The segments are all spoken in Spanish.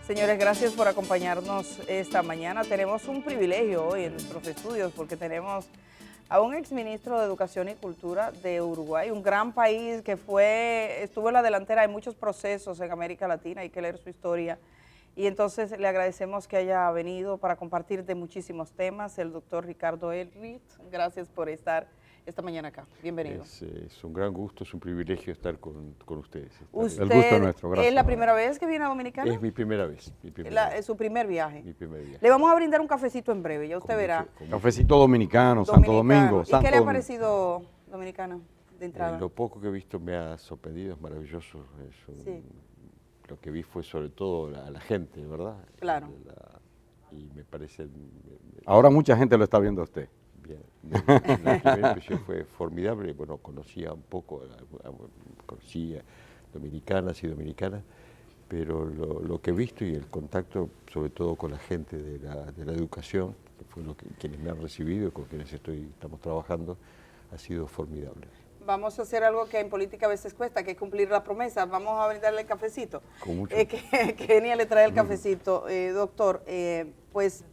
Señores, gracias por acompañarnos esta mañana. Tenemos un privilegio hoy en nuestros estudios porque tenemos a un exministro de Educación y Cultura de Uruguay, un gran país que estuvo en la delantera de muchos procesos en América Latina, hay que leer su historia. Y entonces le agradecemos que haya venido para compartir de muchísimos temas, el doctor Ricardo Elrit. Gracias por estar esta mañana acá. Bienvenido. Es un gran gusto, es un privilegio estar con ustedes. ¿Usted el gusto es nuestro, gracias. es la primera vez que viene a Dominicana? Es mi primera vez. Es su primer viaje. Mi primer viaje. Le vamos a brindar un cafecito en breve, ya usted verá. Cafecito dominicano, Santo Domingo. ¿Y qué le ha parecido Dominicana de entrada? Lo poco que he visto me ha sorprendido, es maravilloso. Sí. Lo que vi fue sobre todo a la gente, ¿verdad? Claro. Y me parece... Ahora mucha gente lo está viendo a usted. Bien. La primera impresión fue formidable. Bueno, conocía un poco, conocía dominicanas y dominicanas, pero lo que he visto y el contacto, sobre todo con la gente de la educación, que fue quienes me han recibido y con quienes estamos trabajando, ha sido formidable. Vamos a hacer algo que en política a veces cuesta, que es cumplir la promesa. Vamos a brindarle el cafecito. Con mucho. Kenia le trae el cafecito. Doctor, pues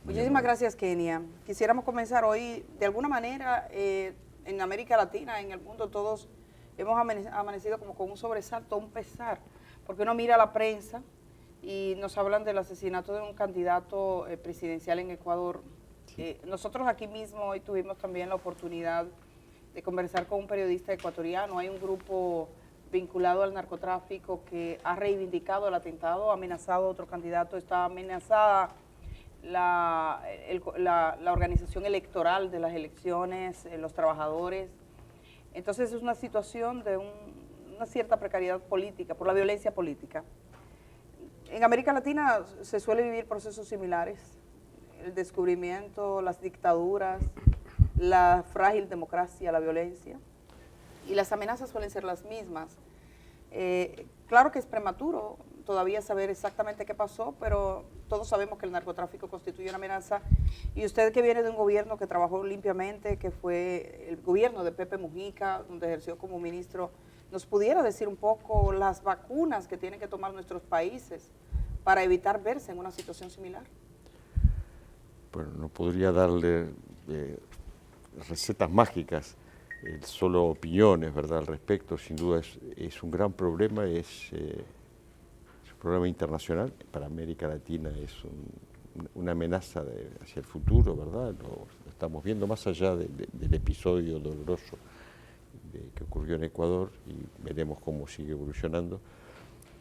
muchísimas gracias, Kenia. Quisiéramos comenzar hoy, de alguna manera, en América Latina, en el mundo, todos hemos amanecido como con un sobresalto, un pesar, porque uno mira la prensa y nos hablan del asesinato de un candidato presidencial en Ecuador. Nosotros aquí mismo hoy tuvimos también la oportunidad de conversar con un periodista ecuatoriano. Hay un grupo vinculado al narcotráfico que ha reivindicado el atentado, ha amenazado a otro candidato, está amenazada la organización electoral de las elecciones, los trabajadores. Entonces es una situación de una cierta precariedad política, por la violencia política. En América Latina se suele vivir procesos similares, el descubrimiento, las dictaduras, la frágil democracia, la violencia, y las amenazas suelen ser las mismas. Claro que es prematuro todavía saber exactamente qué pasó, pero todos sabemos que el narcotráfico constituye una amenaza, y usted que viene de un gobierno que trabajó limpiamente, que fue el gobierno de Pepe Mujica, donde ejerció como ministro, ¿nos pudiera decir un poco las vacunas que tienen que tomar nuestros países para evitar verse en una situación similar? Bueno, no podría darle recetas mágicas, solo opiniones, ¿verdad? Al respecto. Sin duda es un gran problema, es un problema internacional. Para América Latina es una amenaza hacia el futuro, ¿verdad? Lo estamos viendo más allá del episodio doloroso que ocurrió en Ecuador, y veremos cómo sigue evolucionando,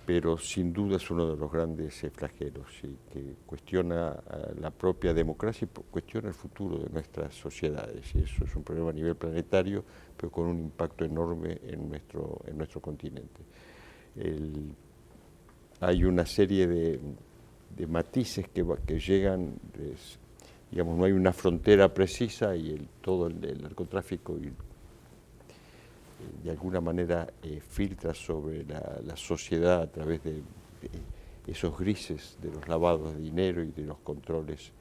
pero sin duda es uno de los grandes flagelos, y que cuestiona la propia democracia y cuestiona el futuro de nuestras sociedades, y eso es un problema a nivel planetario, pero con un impacto enorme en nuestro continente. Hay una serie de matices que llegan, digamos, no hay una frontera precisa, y todo el narcotráfico de alguna manera filtra sobre la sociedad a través de esos grises de los lavados de dinero y de los controles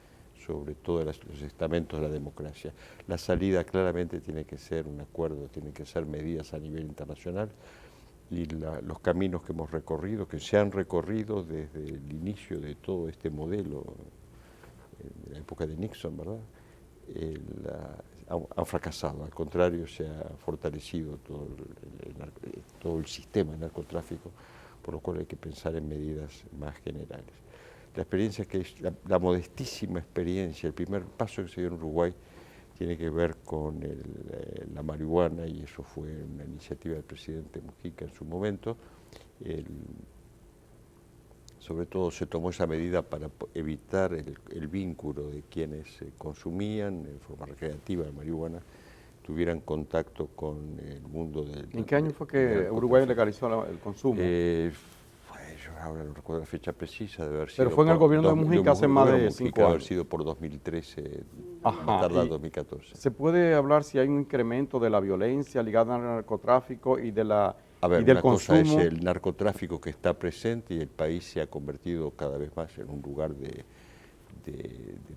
sobre todos los estamentos de la democracia. La salida claramente tiene que ser un acuerdo, tienen que ser medidas a nivel internacional, y los caminos que hemos recorrido, que se han recorrido desde el inicio de todo este modelo, en la época de Nixon, ¿verdad? Han fracasado, al contrario, se ha fortalecido todo el sistema de narcotráfico, por lo cual hay que pensar en medidas más generales. La experiencia que es la modestísima experiencia, el primer paso que se dio en Uruguay tiene que ver con la marihuana, y eso fue una iniciativa del presidente Mujica en su momento. Sobre todo se tomó esa medida para evitar el vínculo de quienes consumían en forma recreativa la marihuana, tuvieran contacto con el mundo del... ¿En qué año fue que Uruguay legalizó el consumo? Yo ahora no recuerdo la fecha precisa, debe haber sido... Pero fue en el gobierno de Mujica hace más de 5 años. Haber sido por 2013, más tardar 2014. ¿Se puede hablar si hay un incremento de la violencia ligada al narcotráfico y del una consumo? cosa es el narcotráfico que está presente, y el país se ha convertido cada vez más en un lugar de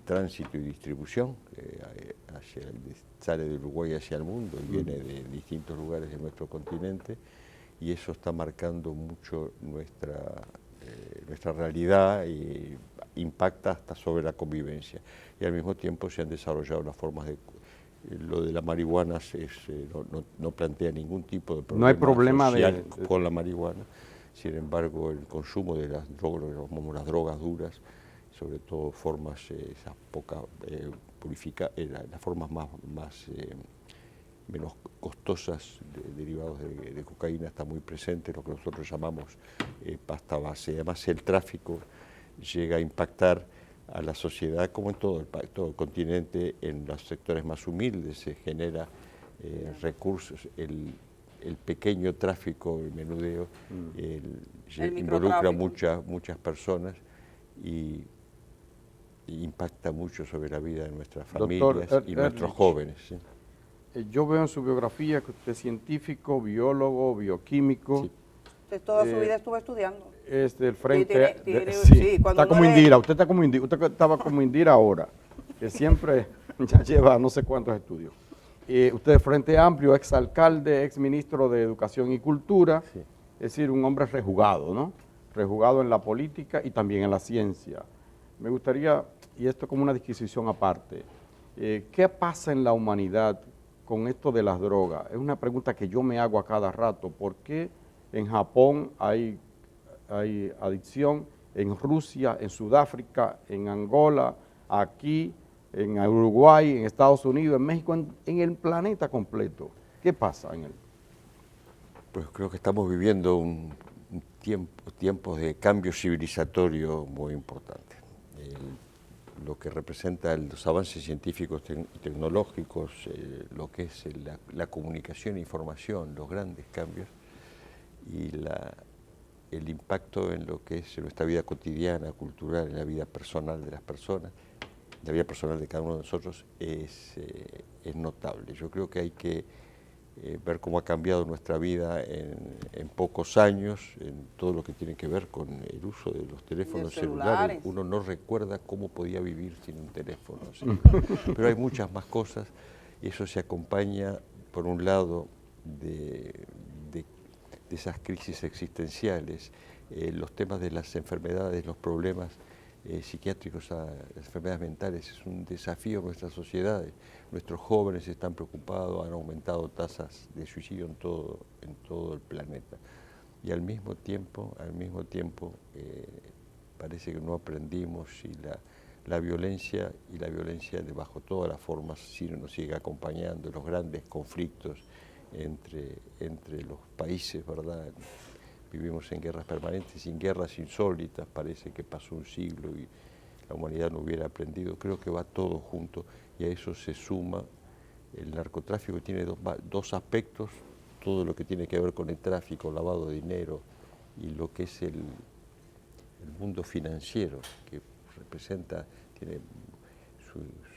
tránsito y distribución, sale de Uruguay hacia el mundo y viene de distintos lugares de nuestro continente, y eso está marcando mucho nuestra realidad y impacta hasta sobre la convivencia. Y al mismo tiempo se han desarrollado las formas de... Lo de la marihuana no plantea ningún tipo de problema, no hay problema social con la marihuana. Sin embargo, el consumo de las drogas duras, sobre todo formas esas las formas menos costosas derivados de cocaína, está muy presente, lo que nosotros llamamos pasta base. Además, el tráfico llega a impactar a la sociedad, como en todo el continente, en los sectores más humildes, se genera recursos, el pequeño tráfico, el menudeo, involucra muchas personas y impacta mucho sobre la vida de nuestras familias y nuestros jóvenes. ¿Sí? Yo veo en su biografía que usted es científico, biólogo, bioquímico. Sí. Usted toda su vida estuvo estudiando. Del frente. Sí, está como Indira, usted está como Indira, usted estaba como Indira ahora, que siempre ya lleva no sé cuántos estudios. Usted es Frente Amplio, exalcalde, exministro de Educación y Cultura, sí. Es decir, un hombre rejugado, ¿no? Rejugado en la política y también en la ciencia. Me gustaría, y esto como una disquisición aparte, ¿qué pasa en la humanidad con esto de las drogas? Es una pregunta que yo me hago a cada rato. ¿Por qué en Japón hay adicción, en Rusia, en Sudáfrica, en Angola, aquí, en Uruguay, en Estados Unidos, en México, en el planeta completo? ¿Qué pasa en él? Pues creo que estamos viviendo un tiempos de cambio civilizatorio muy importante. Lo que representa los avances científicos y tecnológicos, lo que es la comunicación e información, los grandes cambios y el impacto en lo que es nuestra vida cotidiana, cultural, en la vida personal de las personas, la vida personal de cada uno de nosotros es notable. Yo creo que hay que ver cómo ha cambiado nuestra vida en pocos años, en todo lo que tiene que ver con el uso de los teléfonos celulares. Uno no recuerda cómo podía vivir sin un teléfono, ¿sí? Pero hay muchas más cosas y eso se acompaña, por un lado, de esas crisis existenciales, los temas de las enfermedades, los problemas psiquiátricos, las enfermedades mentales, es un desafío en nuestras sociedades. Nuestros jóvenes están preocupados, han aumentado tasas de suicidio en todo el planeta. Y al mismo tiempo parece que no aprendimos y la violencia de bajo todas las formas nos sigue acompañando, los grandes conflictos entre los países, ¿verdad? Vivimos en guerras permanentes, en guerras insólitas, parece que pasó un siglo y la humanidad no hubiera aprendido. Creo que va todo junto y a eso se suma el narcotráfico, tiene dos aspectos, todo lo que tiene que ver con el tráfico, lavado de dinero y lo que es el mundo financiero, que tiene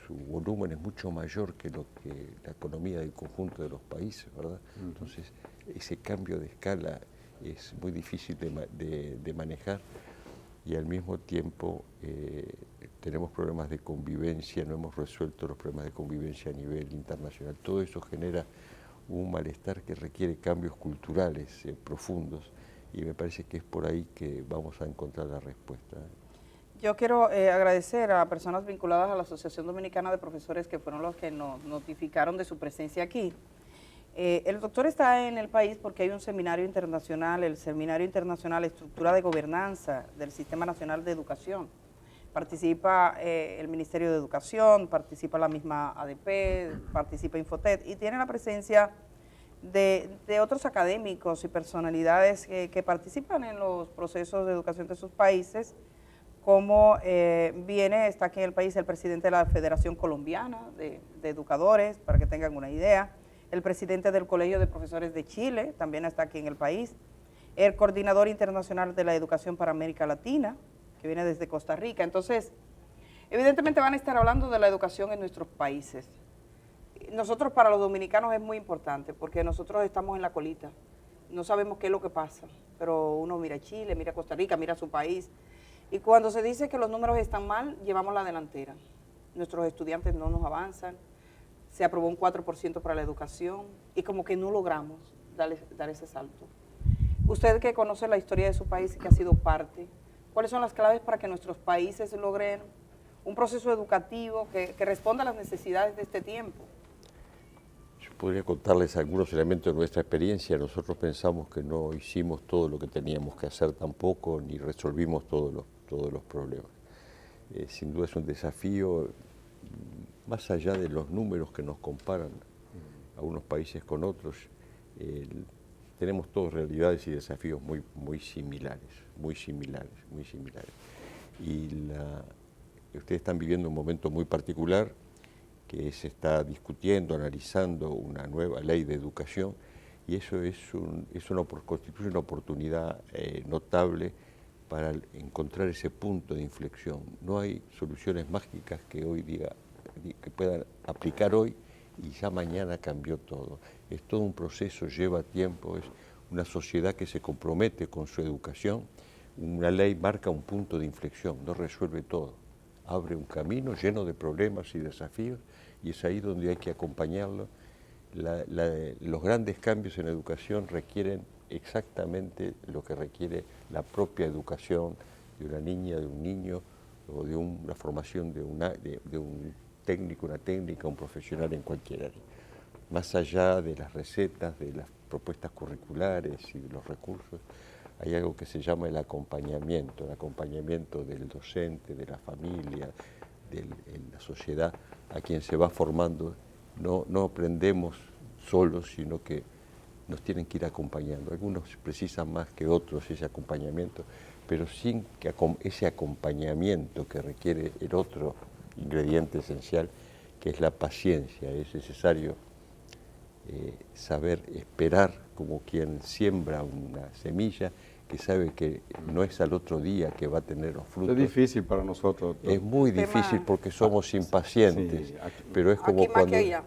su volumen es mucho mayor que la economía del conjunto de los países, ¿verdad? Entonces, ese cambio de escala es muy difícil de manejar y al mismo tiempo tenemos problemas de convivencia, no hemos resuelto los problemas de convivencia a nivel internacional. Todo eso genera un malestar que requiere cambios culturales profundos y me parece que es por ahí que vamos a encontrar la respuesta. Yo quiero agradecer a personas vinculadas a la Asociación Dominicana de Profesores que fueron los que nos notificaron de su presencia aquí. El doctor está en el país porque hay un seminario internacional, el Seminario Internacional Estructura de Gobernanza del Sistema Nacional de Educación. Participa el Ministerio de Educación, participa la misma ADP, participa Infotet y tiene la presencia de otros académicos y personalidades que participan en los procesos de educación de sus países, como está aquí en el país el presidente de la Federación Colombiana de Educadores, para que tengan una idea, el presidente del Colegio de Profesores de Chile, también está aquí en el país, el coordinador internacional de la educación para América Latina, que viene desde Costa Rica. Entonces, evidentemente van a estar hablando de la educación en nuestros países. Nosotros, para los dominicanos, es muy importante, porque nosotros estamos en la colita, no sabemos qué es lo que pasa, pero uno mira Chile, mira Costa Rica, mira su país, y cuando se dice que los números están mal, llevamos la delantera. Nuestros estudiantes no nos avanzan, se aprobó un 4% para la educación y como que no logramos dar ese salto. Usted que conoce la historia de su país y que ha sido parte ¿Cuáles son las claves para que nuestros países logren un proceso educativo que responda a las necesidades de este tiempo? Yo podría contarles algunos elementos de nuestra experiencia. Nosotros pensamos que no hicimos todo lo que teníamos que hacer tampoco, ni resolvimos todos los problemas. Sin duda es un desafío, más allá de los números que nos comparan a unos países con otros, tenemos todas realidades y desafíos muy similares. Y ustedes están viviendo un momento muy particular, que se está discutiendo, analizando una nueva ley de educación, y eso constituye una oportunidad notable para encontrar ese punto de inflexión. No hay soluciones mágicas que que puedan aplicar hoy y ya mañana cambió todo. Es todo un proceso, lleva tiempo, es una sociedad que se compromete con su educación. Una ley marca un punto de inflexión, no resuelve todo. Abre un camino lleno de problemas y desafíos, y es ahí donde hay que acompañarlo. Los grandes cambios en educación requieren exactamente lo que requiere la propia educación de una niña, de un niño, o de una formación de un técnico, una técnica, un profesional en cualquier área. Más allá de las recetas, de las propuestas curriculares y de los recursos, hay algo que se llama el acompañamiento del docente, de la familia, de la sociedad, a quien se va formando. No aprendemos solos, sino que nos tienen que ir acompañando. Algunos precisan más que otros ese acompañamiento, pero sin que ese acompañamiento que requiere el otro ingrediente esencial, que es la paciencia. Es necesario saber esperar, como quien siembra una semilla que sabe que no es al otro día que va a tener los frutos. Es difícil para nosotros, doctor. Es muy difícil porque somos impacientes, sí, pero es como aquí más cuando... que allá.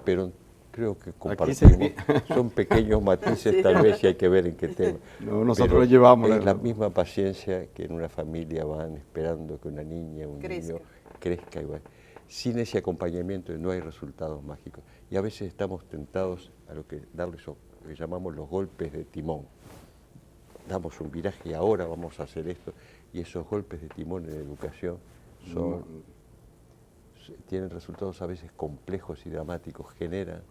Pero creo que compartimos, se- son pequeños matices Sí. tal vez, y hay que ver en qué tema. No, nosotros Pero lo llevamos. es la misma paciencia que en una familia van esperando que una niña, un Crezca. niño crezca. Igual. Sin ese acompañamiento no hay resultados mágicos. Y a veces estamos tentados a lo que llamamos los golpes de timón. Damos un viraje y ahora vamos a hacer esto. Y esos golpes de timón en la educación tienen resultados a veces complejos y dramáticos. Generan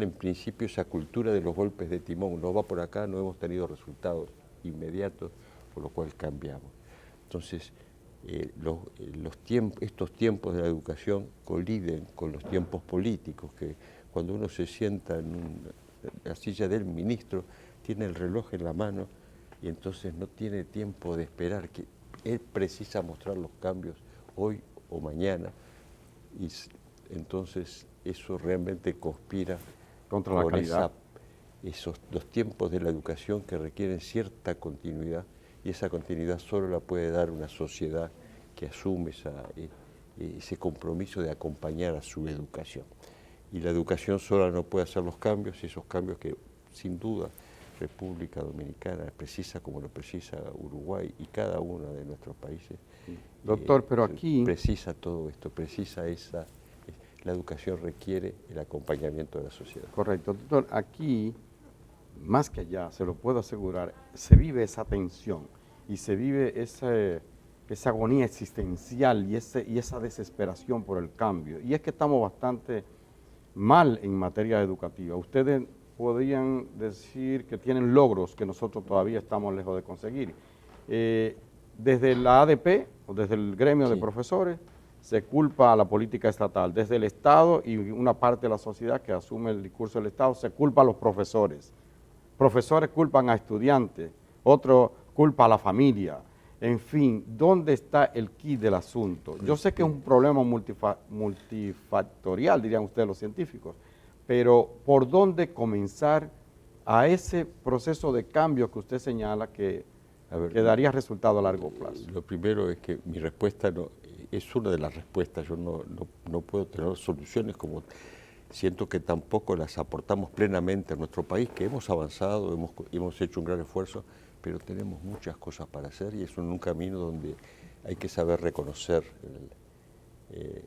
en principio esa cultura de los golpes de timón. No va por acá, no hemos tenido resultados inmediatos, por lo cual cambiamos. Entonces, estos tiempos de la educación coliden con los tiempos políticos, que cuando uno se sienta en la silla del ministro, tiene el reloj en la mano y entonces no tiene tiempo de esperar, que él precisa mostrar los cambios hoy o mañana, y entonces eso realmente conspira Contra la calidad. los tiempos de la educación que requieren cierta continuidad, y esa continuidad solo la puede dar una sociedad que asume ese compromiso de acompañar a su educación. Y la educación sola no puede hacer los cambios, y esos cambios que sin duda República Dominicana precisa, como lo precisa Uruguay y cada uno de nuestros países. Doctor, pero aquí... Precisa todo esto, la educación requiere el acompañamiento de la sociedad. Correcto, doctor. Aquí, más que allá, se lo puedo asegurar, se vive esa tensión y se vive esa agonía existencial y esa desesperación por el cambio. Y es que estamos bastante mal en materia educativa. Ustedes podrían decir que tienen logros que nosotros todavía estamos lejos de conseguir. Desde la ADP, o desde el gremio de profesores, se culpa a la política estatal. Desde el Estado y una parte de la sociedad que asume el discurso del Estado, se culpa a los profesores. Profesores culpan a estudiantes, otro culpa a la familia. En fin, ¿dónde está el quid del asunto? Yo sé que es un problema multifactorial, dirían ustedes los científicos, pero ¿por dónde comenzar a ese proceso de cambio que usted señala que daría resultado a largo plazo? Lo primero es que mi respuesta es una de las respuestas. Yo no puedo tener soluciones, como siento que tampoco las aportamos plenamente a nuestro país, que hemos avanzado, hemos hecho un gran esfuerzo, pero tenemos muchas cosas para hacer, y es un camino donde hay que saber reconocer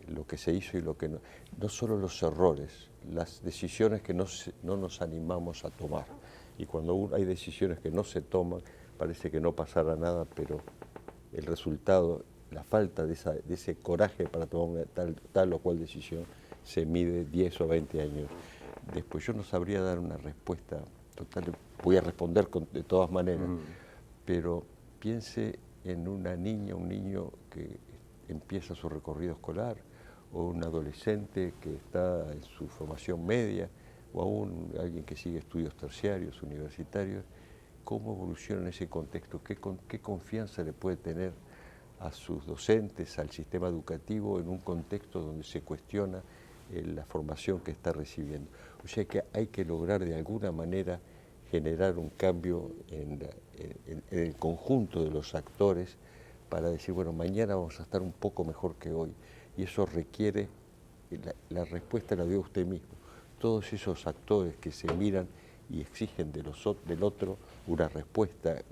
lo que se hizo y lo que no. No solo los errores, las decisiones que no nos animamos a tomar. Y cuando hay decisiones que no se toman, parece que no pasará nada, pero el resultado, la falta de ese coraje para tomar una tal o cual decisión se mide 10 o 20 años después. Yo no sabría dar una respuesta total, voy a responder de todas maneras, pero piense en una niña, un niño que empieza su recorrido escolar, o un adolescente que está en su formación media, o aún alguien que sigue estudios terciarios, universitarios. ¿Cómo evoluciona en ese contexto? ¿Qué confianza le puede tener a sus docentes, al sistema educativo, en un contexto donde se cuestiona la formación que está recibiendo? O sea que hay que lograr de alguna manera generar un cambio en el conjunto de los actores para decir, bueno, mañana vamos a estar un poco mejor que hoy. Y eso requiere, la respuesta la dio usted mismo. Todos esos actores que se miran y exigen del otro una respuesta,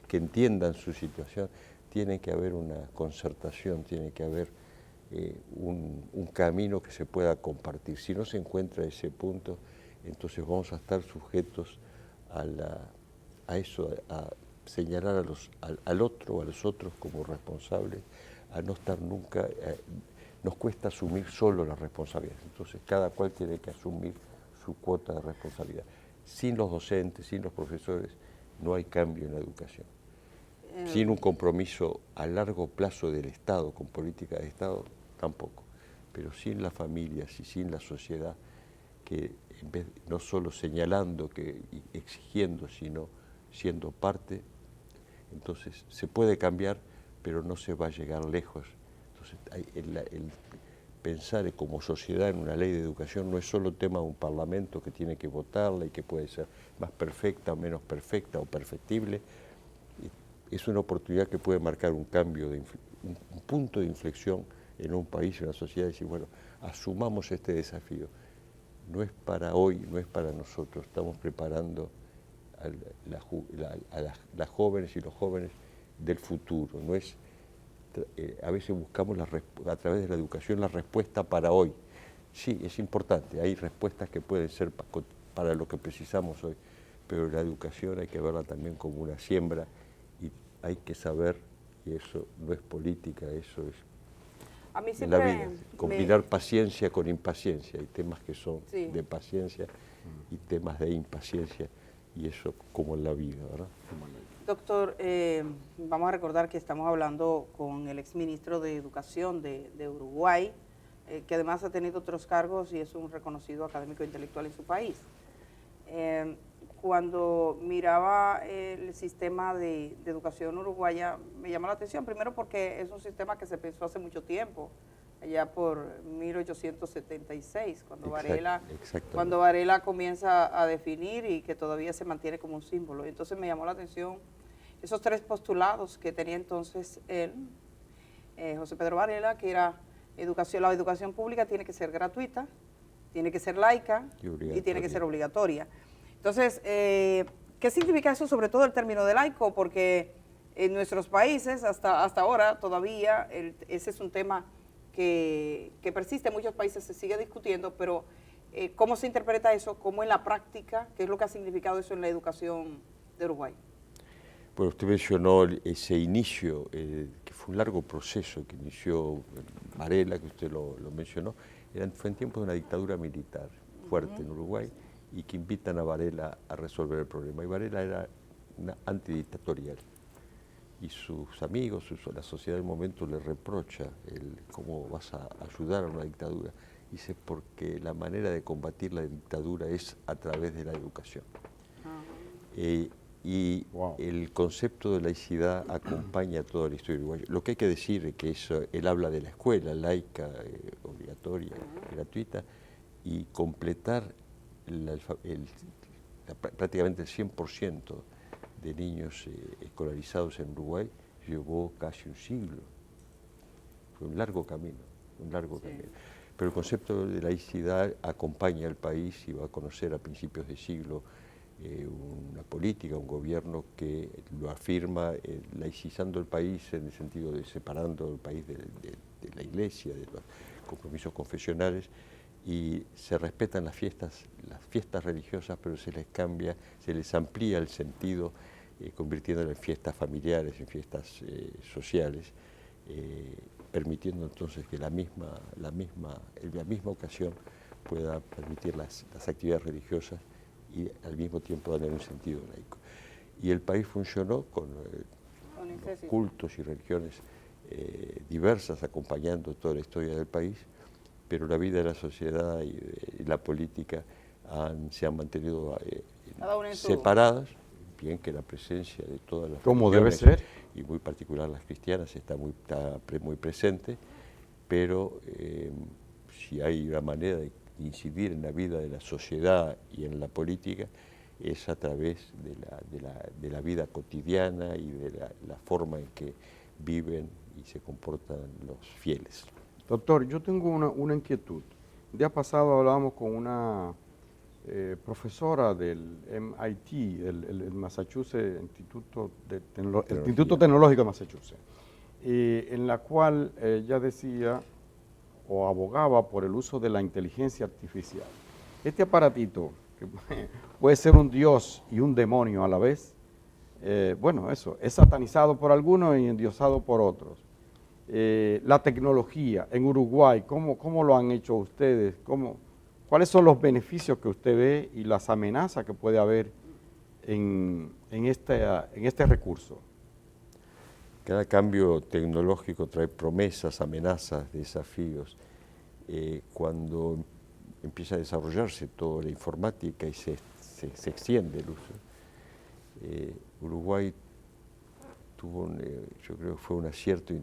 que entiendan su situación, tiene que haber una concertación, tiene que haber un camino que se pueda compartir. Si no se encuentra ese punto, entonces vamos a estar sujetos a eso, a señalar al otro o a los otros como responsables, a no estar nunca, nos cuesta asumir solo las responsabilidades. Entonces cada cual tiene que asumir su cuota de responsabilidad. Sin los docentes, sin los profesores, no hay cambio en la educación. Sin un compromiso a largo plazo del Estado, con política de Estado, tampoco. Pero sin las familias y sin la sociedad, que en vez no solo señalando y exigiendo, sino siendo parte, entonces se puede cambiar, pero no se va a llegar lejos. Entonces el pensar como sociedad en una ley de educación no es solo tema de un parlamento que tiene que votarla y que puede ser más perfecta o menos perfecta o perfectible. Es una oportunidad que puede marcar un cambio, un punto de inflexión en un país, en una sociedad, y decir, bueno, asumamos este desafío. No es para hoy, no es para nosotros, estamos preparando a las jóvenes y los jóvenes del futuro. No es, a veces buscamos a través de la educación la respuesta para hoy. Sí, es importante, hay respuestas que pueden ser para lo que precisamos hoy, pero la educación hay que verla también como una siembra y hay que saber, y eso no es política, eso es a mí en la vida, combinar paciencia con impaciencia. Hay temas que son de paciencia y temas de impaciencia, y eso como en la vida, ¿verdad? Doctor, vamos a recordar que estamos hablando con el exministro de Educación de Uruguay, que además ha tenido otros cargos y es un reconocido académico intelectual en su país. Cuando miraba el sistema de educación uruguaya, me llamó la atención, primero porque es un sistema que se pensó hace mucho tiempo, allá por 1876, cuando Varela comienza a definir y que todavía se mantiene como un símbolo. Entonces me llamó la atención esos tres postulados que tenía entonces él, José Pedro Varela, que era la educación pública tiene que ser gratuita, tiene que ser laica y tiene que ser obligatoria. Entonces, ¿qué significa eso, sobre todo el término de laico? Porque en nuestros países, hasta ahora, todavía, ese es un tema que persiste, en muchos países se sigue discutiendo, pero ¿cómo se interpreta eso? ¿Cómo en la práctica? ¿Qué es lo que ha significado eso en la educación de Uruguay? Bueno, usted mencionó ese inicio, que fue un largo proceso que inició Varela, que usted lo mencionó, fue en tiempos de una dictadura militar fuerte en Uruguay, y que invitan a Varela a resolver el problema. Y Varela era antidictatorial. Y sus amigos, la sociedad del momento le reprocha cómo vas a ayudar a una dictadura. Dice, porque la manera de combatir la dictadura es a través de la educación. El concepto de laicidad acompaña toda la historia uruguaya. Lo que hay que decir es que él habla de la escuela laica, obligatoria, gratuita, y completar prácticamente el 100% de niños escolarizados en Uruguay llevó casi un siglo. Fue un largo camino, Pero el concepto de laicidad acompaña al país y va a conocer a principios de siglo una política, un gobierno que lo afirma laicizando el país en el sentido de separando el país de la iglesia, de los compromisos confesionales, y se respetan las fiestas religiosas, pero se les amplía el sentido convirtiéndolo en fiestas familiares, en fiestas sociales, permitiendo entonces que la misma ocasión pueda permitir las actividades religiosas y al mismo tiempo darle un sentido laico. Y el país funcionó con cultos y religiones diversas acompañando toda la historia del país, pero la vida de la sociedad y la política se han mantenido separadas, bien que la presencia de todas las como debe religiones, ser, y muy particular las cristianas, está muy presente, pero si hay una manera de incidir en la vida de la sociedad y en la política, es a través de la vida cotidiana y de la forma en que viven y se comportan los fieles. Doctor, yo tengo una inquietud. El día pasado hablábamos con una profesora del MIT, el Massachusetts Instituto Tecnológico de Massachusetts, en la cual ella decía o abogaba por el uso de la inteligencia artificial. Este aparatito, que puede ser un dios y un demonio a la vez, bueno, eso, es satanizado por algunos y endiosado por otros. La tecnología en Uruguay, ¿cómo lo han hecho ustedes? ¿Cuáles son los beneficios que usted ve y las amenazas que puede haber en este recurso? Cada cambio tecnológico trae promesas, amenazas, desafíos. Cuando empieza a desarrollarse toda la informática y se extiende el uso, Uruguay tuvo, yo creo que fue un acierto.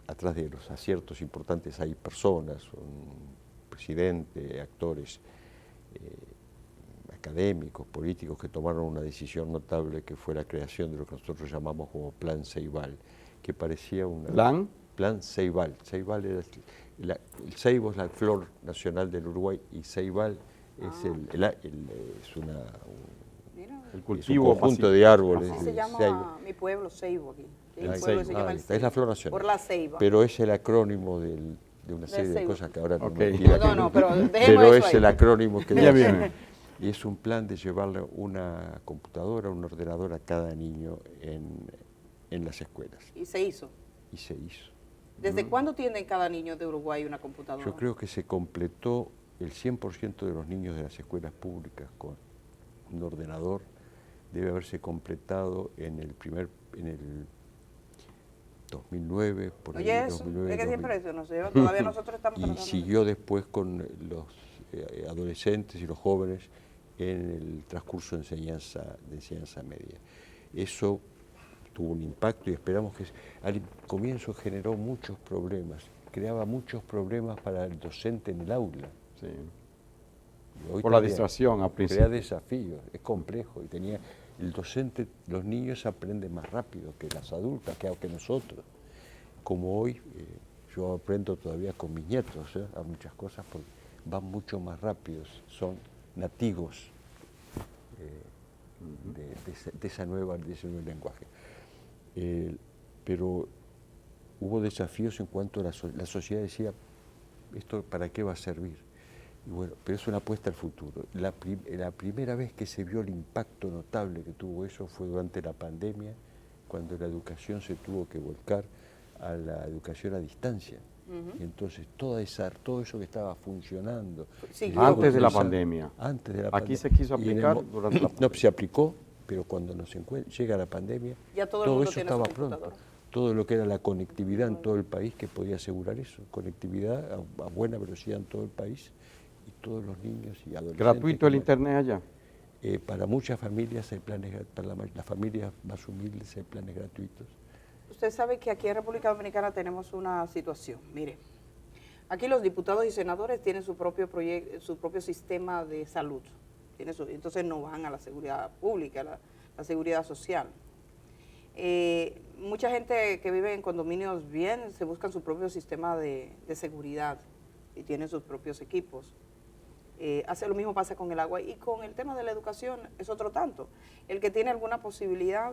Atrás de los aciertos importantes hay personas, un presidente, actores, académicos, políticos que tomaron una decisión notable que fue la creación de lo que nosotros llamamos como Plan Ceibal, que parecía Plan Ceibal. Ceibal era el ceibo es la flor nacional del Uruguay y Ceibal es el cultivo, un conjunto de árboles. Así se llama mi pueblo, Ceibo, aquí. Es la flor nacional. Por la ceiba. Pero es el acrónimo de una serie de cosas que ahora no me pero es el acrónimo que dice. Y es un plan de llevarle una computadora, un ordenador a cada niño en las escuelas. Y se hizo. ¿Desde cuándo tiene cada niño de Uruguay una computadora? Yo creo que se completó el 100% de los niños de las escuelas públicas con un ordenador. Debe haberse completado en el 2009, por ahí. Oye, eso, 2009, es que siempre eso, no sé, todavía nosotros estamos y tratando. siguió después con los adolescentes y los jóvenes en el transcurso de enseñanza media. Eso tuvo un impacto y esperamos que al comienzo generó muchos problemas, creaba muchos problemas para el docente en el aula. Sí. Por la distracción al principio. Crea desafíos, es complejo y el docente, los niños aprenden más rápido que las adultas, que nosotros. Como hoy, yo aprendo todavía con mis nietos a muchas cosas porque van mucho más rápidos, son nativos de ese nuevo lenguaje. Pero hubo desafíos en cuanto a la sociedad decía, ¿esto para qué va a servir? Y bueno, pero es una apuesta al futuro. La primera vez que se vio el impacto notable que tuvo eso fue durante la pandemia, cuando la educación se tuvo que volcar a la educación a distancia. Y entonces todo eso que estaba funcionando. Sí, antes de la pandemia. Antes de la Aquí pandemia. se quiso aplicar durante la pandemia. No, se aplicó, pero cuando llega la pandemia, ya todo eso estaba pronto. Todo lo que era la conectividad en todo el país que podía asegurar eso. Conectividad a buena velocidad en todo el país. Y todos los niños y adolescentes. ¿Gratuito el internet allá? Para muchas familias hay planes, para las familias más humildes hay planes gratuitos. Usted sabe que aquí en República Dominicana tenemos una situación. Mire, aquí los diputados y senadores tienen su propio sistema de salud. Entonces no van a la seguridad pública, la seguridad social. Mucha gente que vive en condominios bien se buscan su propio sistema de seguridad y tienen sus propios equipos. Lo mismo pasa con el agua y con el tema de la educación es otro tanto. El que tiene alguna posibilidad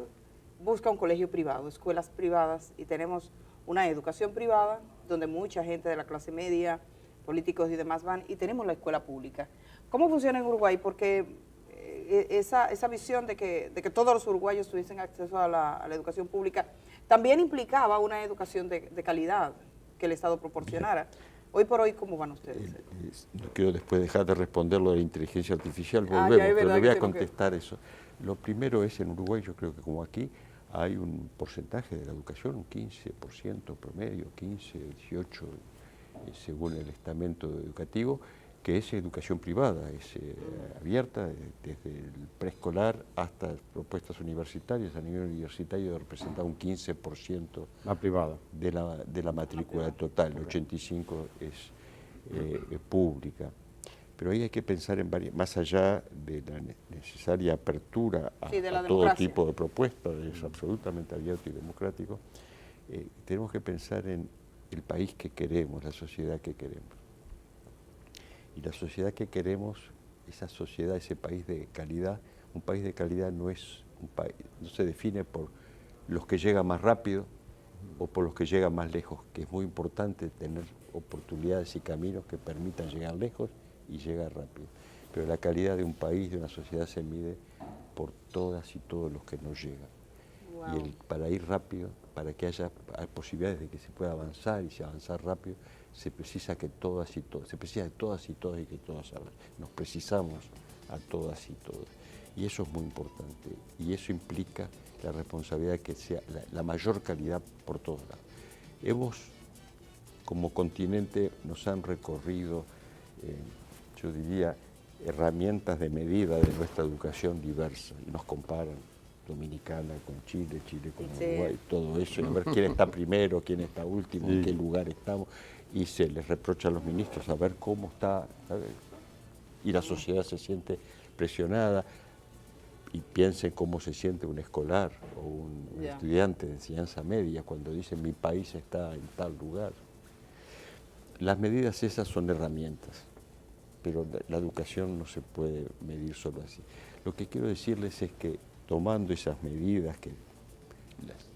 busca un colegio privado, escuelas privadas, y tenemos una educación privada donde mucha gente de la clase media, políticos y demás van, y tenemos la escuela pública. ¿Cómo funciona en Uruguay? Porque esa visión de que todos los uruguayos tuviesen acceso a la educación pública también implicaba una educación de calidad que el Estado proporcionara. Hoy por hoy, ¿cómo van ustedes? No quiero después dejar de responder lo de la inteligencia artificial, Ah, volvemos, ya, es pero verdad le voy que a tengo que- contestar eso. Lo primero es, en Uruguay, yo creo que como aquí, hay un porcentaje de la educación, un 15% promedio, 15, 18, según el estamento educativo, que es educación privada, es abierta desde el preescolar hasta propuestas universitarias. A nivel universitario representa un 15% La privada. de la matrícula total, el 85% es pública. Pero ahí hay que pensar en varias, más allá de la necesaria apertura a, Sí, de la a todo democracia. tipo de propuestas, es absolutamente abierto y democrático, tenemos que pensar en el país que queremos, la sociedad que queremos. Y la sociedad que queremos, esa sociedad, ese país de calidad, un país de calidad no es un país, no se define por los que llegan más rápido o por los que llegan más lejos, que es muy importante tener oportunidades y caminos que permitan llegar lejos y llegar rápido. Pero la calidad de un país, de una sociedad, se mide por todas y todos los que nos llegan. Wow. Y para ir rápido, para que haya posibilidades de que se pueda avanzar y se avanzar rápido, se precisa que todas y todos, se precisa de todas y todos y que todas hablan. Nos precisamos a todas y todos. Y eso es muy importante. Y eso implica la responsabilidad de que sea la mayor calidad por todos lados. Hemos, como continente, nos han recorrido, yo diría, herramientas de medida de nuestra educación diversas y nos comparan Dominicana con Chile, Chile con Sí. Uruguay, todo eso, y a ver quién está primero, quién está último, en Sí. qué lugar estamos, y se les reprocha a los ministros a ver cómo está, ¿sabe? Y la sociedad se siente presionada, y piensen cómo se siente un escolar o un Ya. estudiante de enseñanza media cuando dice mi país está en tal lugar. Las medidas esas son herramientas, pero la educación no se puede medir solo así. Lo que quiero decirles es que tomando esas medidas que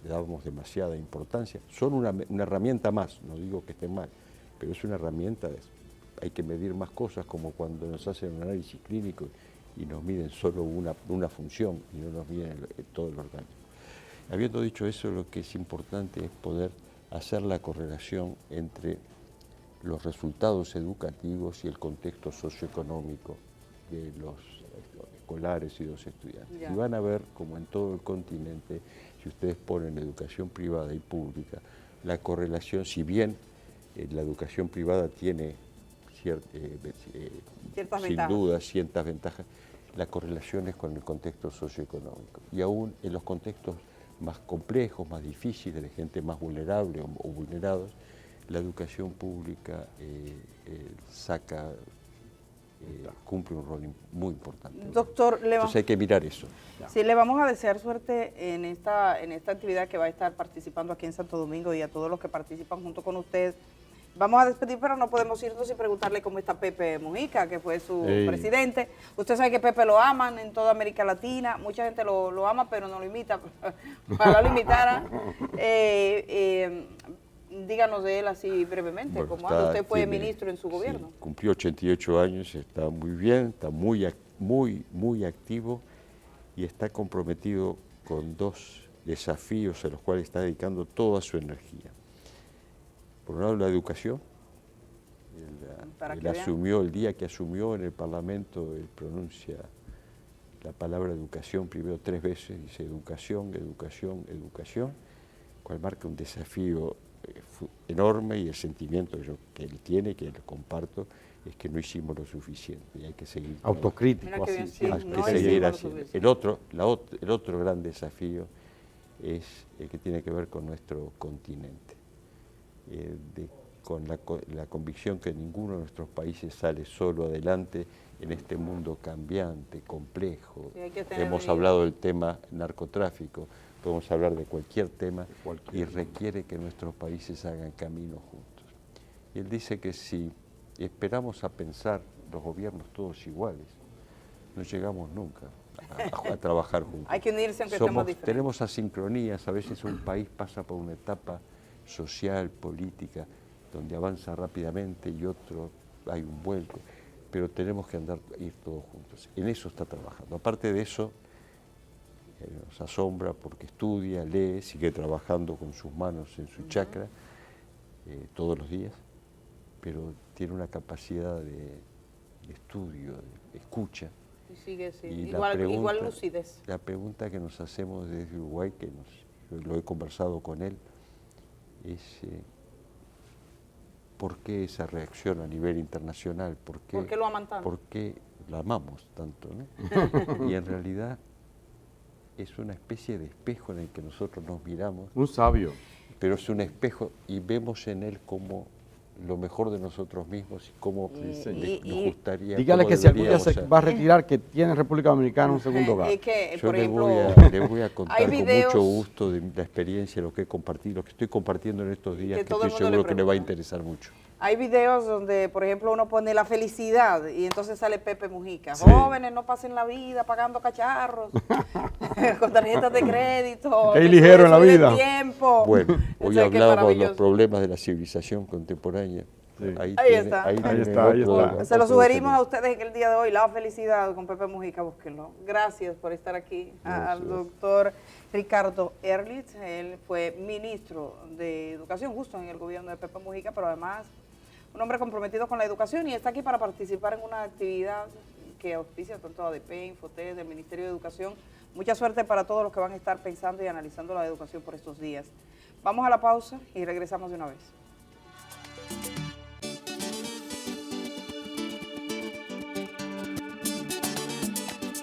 le damos demasiada importancia, son una herramienta más, no digo que estén mal, pero es una herramienta, hay que medir más cosas, como cuando nos hacen un análisis clínico y nos miden solo una función y no nos miden todo el organismo. Habiendo dicho eso, lo que es importante es poder hacer la correlación entre los resultados educativos y el contexto socioeconómico de los escolares y los estudiantes. Ya. Y van a ver, como en todo el continente, si ustedes ponen educación privada y pública, la correlación, si bien la educación privada tiene Ciertas sin ventajas. duda ciertas ventajas, la correlación es con el contexto socioeconómico. Y aún en los contextos más complejos, más difíciles, de gente más vulnerable o vulnerados, la educación pública cumple un rol muy importante. Doctor, Entonces hay que mirar eso. sí, le vamos a desear suerte en esta actividad que va a estar participando aquí en Santo Domingo y a todos los que participan junto con usted. Vamos a despedir, pero no podemos irnos sin preguntarle cómo está Pepe Mujica, que fue su presidente. Usted sabe que Pepe lo aman en toda América Latina, mucha gente lo ama, pero no lo imita. Ojalá lo imitara. Díganos de él así brevemente, Bueno, cómo anda. Usted fue tiene- ministro en su gobierno. Sí, cumplió 88 años, está muy bien, está muy activo y está comprometido con dos desafíos a los cuales está dedicando toda su energía. Por un lado, la educación. Para Él que vean. asumió, el día que asumió en el Parlamento, él pronuncia la palabra educación primero 3 veces, dice educación, educación, educación, cual marca un desafío enorme, y el sentimiento que él tiene, que lo comparto, es que no hicimos lo suficiente y hay que seguir. Autocrítico, Mira qué bien, así. sí, Hay siempre. que no seguir hicimos lo haciendo. suficiente. El otro gran desafío es el que tiene que ver con nuestro continente, con la convicción que ninguno de nuestros países sale solo adelante en este mundo cambiante, complejo. Sí, hay que tener Hemos medida. hablado del tema narcotráfico, podemos hablar de cualquier tema, y requiere que nuestros países hagan camino juntos. Y él dice que si esperamos a pensar los gobiernos todos iguales, no llegamos nunca a trabajar juntos. Hay que unirse aunque estemos diferentes. Tenemos asincronías, a veces un país pasa por una etapa social, política, donde avanza rápidamente y otro hay un vuelco. pero tenemos que ir todos juntos. En eso está trabajando. Aparte de eso, nos asombra porque estudia, lee, sigue trabajando con sus manos en su chakra todos los días, pero tiene una capacidad de estudio, de escucha. Y sigue, sí. Y Igual lucidez. La pregunta que nos hacemos desde Uruguay, yo lo he conversado con él, es ¿por qué esa reacción a nivel internacional? ¿Por qué lo aman tanto? ¿Por qué la amamos tanto? ¿No? Y en realidad es una especie de espejo en el que nosotros nos miramos. Un sabio. Pero es un espejo y vemos en él como lo mejor de nosotros mismos y cómo nos gustaría. Dígale que si algún día se va a retirar, que tiene República Dominicana un segundo hogar. Yo le voy a contar con mucho gusto de la experiencia, lo que he compartido, lo que estoy compartiendo en estos días, que estoy seguro que le va a interesar mucho. Hay videos donde, por ejemplo, uno pone la felicidad y entonces sale Pepe Mujica. Sí. Jóvenes, no pasen la vida pagando cacharros, con tarjetas de crédito. Qué ligero en la vida. Tiempo. Bueno, hoy hablábamos de los problemas de la civilización contemporánea. Sí. Ahí está. Ahí está. Se lo sugerimos a ustedes en el día de hoy, La Felicidad con Pepe Mujica, búsquenlo. Gracias por estar aquí. Al doctor Ricardo Ehrlich, él fue ministro de Educación justo en el gobierno de Pepe Mujica, pero además un hombre comprometido con la educación y está aquí para participar en una actividad que auspicia tanto ADP, Infotés, del Ministerio de Educación. Mucha suerte para todos los que van a estar pensando y analizando la educación por estos días. Vamos a la pausa y regresamos de una vez.